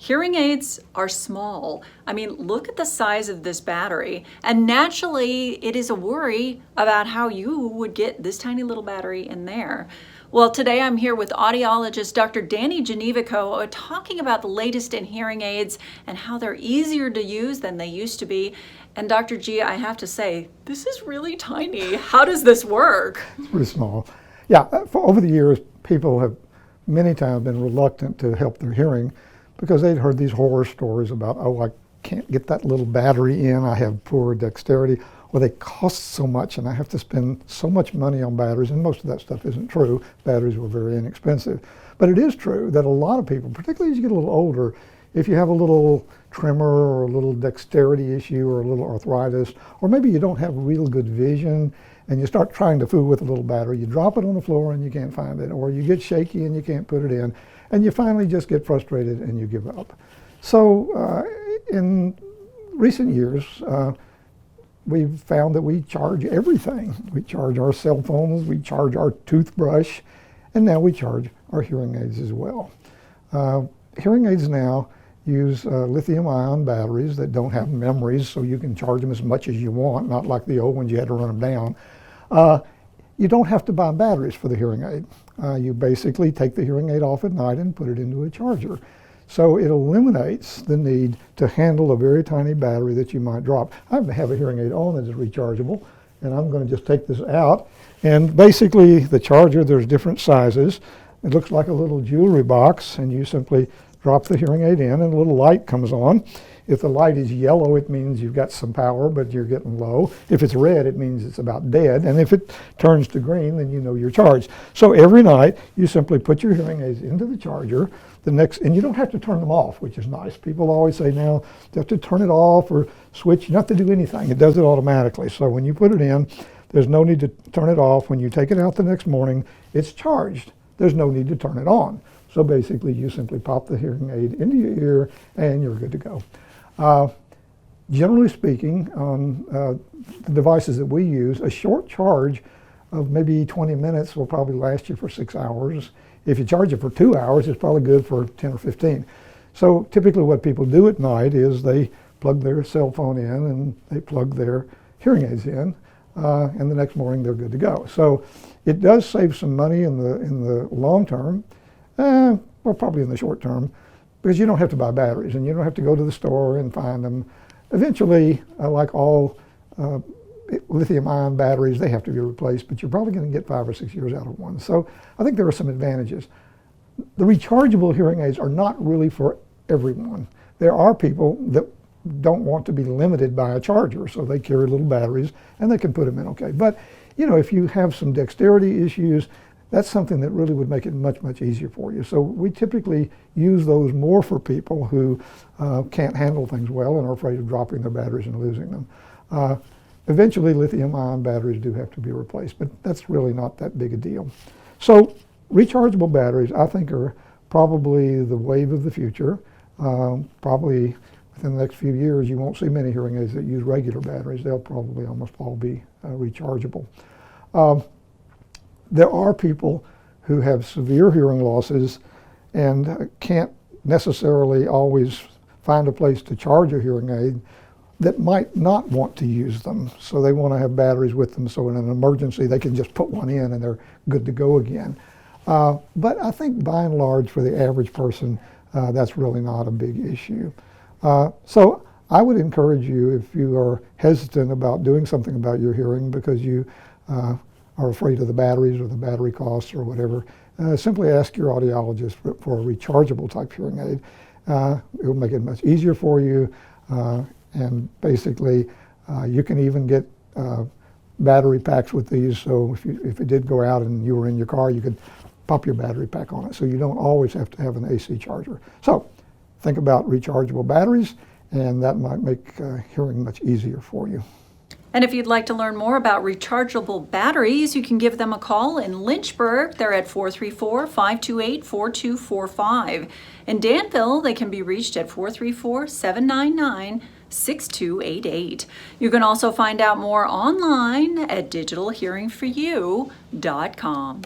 Hearing aids are small. I mean, look at the size of this battery. And naturally, it is a worry about how you would get this tiny little battery in there. Well, today I'm here with audiologist Dr. Gnewikow talking about the latest in hearing aids and how they're easier to use than they used to be. And Dr. G, I have to say, this is really tiny. How does this work? It's pretty small. Yeah, over the years, people have many times been reluctant to help their hearing because they'd heard these horror stories about, oh, I can't get that little battery in, I have poor dexterity, or they cost so much and I have to spend so much money on batteries, and most of that stuff isn't true. Batteries were very inexpensive. But it is true that a lot of people, particularly as you get a little older, if you have a little tremor or a little dexterity issue or a little arthritis, or maybe you don't have real good vision and you start trying to fool with a little battery, you drop it on the floor and you can't find it, or you get shaky and you can't put it in, and you finally just get frustrated and you give up. So in recent years, we've found that we charge everything. We charge our cell phones, we charge our toothbrush, and now we charge our hearing aids as well. Hearing aids now use lithium-ion batteries that don't have memories, so you can charge them as much as you want, not like the old ones you had to run them down. You don't have to buy batteries for the hearing aid. You basically take the hearing aid off at night and put it into a charger. So it eliminates the need to handle a very tiny battery that you might drop. I have a hearing aid on that is rechargeable, and I'm going to just take this out. And basically the charger, there's different sizes. It looks like a little jewelry box, and you simply drop the hearing aid in and a little light comes on. If the light is yellow, it means you've got some power, but you're getting low. If it's red, it means it's about dead. And if it turns to green, then you know you're charged. So every night, you simply put your hearing aids into the charger. And you don't have to turn them off, which is nice. People always say now, you have to turn it off or switch. You don't have to do anything. It does it automatically. So when you put it in, there's no need to turn it off. When you take it out the next morning, it's charged. There's no need to turn it on. So basically, you simply pop the hearing aid into your ear, and you're good to go. Generally speaking, on the devices that we use, a short charge of maybe 20 minutes will probably last you for 6 hours. If you charge it for 2 hours, it's probably good for 10 or 15. So typically what people do at night is they plug their cell phone in and they plug their hearing aids in, and the next morning they're good to go. So it does save some money in the long term, or probably in the short term, because you don't have to buy batteries and you don't have to go to the store and find them. Eventually, like all lithium-ion batteries, they have to be replaced, but you're probably going to get 5 or 6 years out of one. So I think there are some advantages. The rechargeable hearing aids are not really for everyone. There are people that don't want to be limited by a charger, so they carry little batteries and they can put them in okay. But you know, if you have some dexterity issues, that's something that really would make it much, much easier for you. So we typically use those more for people who can't handle things well and are afraid of dropping their batteries and losing them. Eventually, lithium-ion batteries do have to be replaced, but that's really not that big a deal. So rechargeable batteries, I think, are probably the wave of the future. Probably within the next few years, you won't see many hearing aids that use regular batteries. They'll probably almost all be rechargeable. There are people who have severe hearing losses and can't necessarily always find a place to charge a hearing aid that might not want to use them. So they want to have batteries with them so in an emergency they can just put one in and they're good to go again. But I think by and large for the average person, that's really not a big issue. So I would encourage you, if you are hesitant about doing something about your hearing because you are afraid of the batteries or the battery costs or whatever, simply ask your audiologist for a rechargeable type hearing aid. It will make it much easier for you, and basically you can even get battery packs with these, so if it did go out and you were in your car, you could pop your battery pack on it, so you don't always have to have an AC charger. So think about rechargeable batteries, and that might make hearing much easier for you. And if you'd like to learn more about rechargeable batteries, you can give them a call in Lynchburg. They're at 434-528-4245. In Danville, they can be reached at 434-799-6288. You can also find out more online at digitalhearingforyou.com.